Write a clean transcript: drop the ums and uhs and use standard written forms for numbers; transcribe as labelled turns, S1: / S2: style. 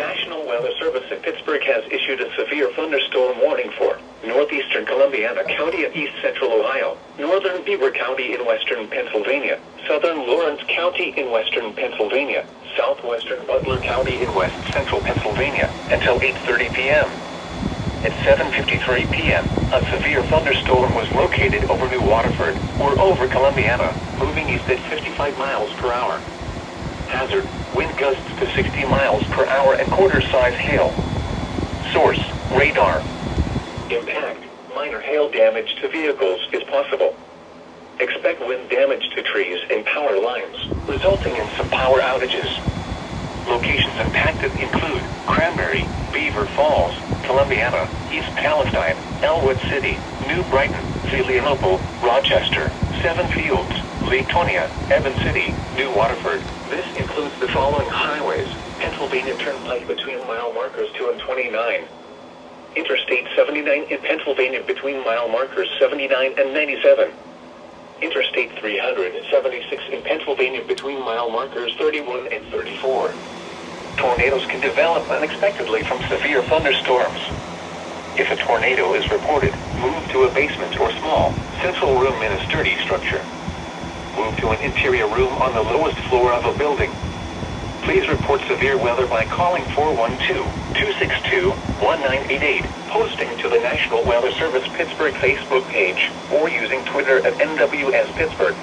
S1: National Weather Service in Pittsburgh has issued a severe thunderstorm warning for northeastern Columbiana County of east central Ohio, northern Beaver County in western Pennsylvania, southern Lawrence County in western Pennsylvania, southwestern Butler County in west central Pennsylvania, until 8:30 p.m. At 7:53 p.m., a severe thunderstorm was located over New Waterford, or over Columbiana, moving east at 55 miles per hour. Hazard, wind gusts to 60 miles per hour and quarter-size hail. Source, radar. Impact, minor hail damage to vehicles is possible. Expect wind damage to trees and power lines, resulting in some power outages. Locations impacted include Cranberry, Beaver Falls, Columbiana, East Palestine, Elwood City, New Brighton, Zelienople, Rochester, Seven Fields, Latonia, Evans City, New Waterford. This includes the following highways: Pennsylvania Turnpike between mile markers 2 and 29. Interstate 79 in Pennsylvania between mile markers 79 and 97. Interstate 376 in Pennsylvania between mile markers 31 and 34. Tornadoes can develop unexpectedly from severe thunderstorms. If a tornado is reported, move to a basement or small, central room in a sturdy structure. Move to an interior room on the lowest floor of a building. Please report severe weather by calling 412-262-1988, posting to the National Weather Service Pittsburgh Facebook page, or using Twitter at NWS Pittsburgh.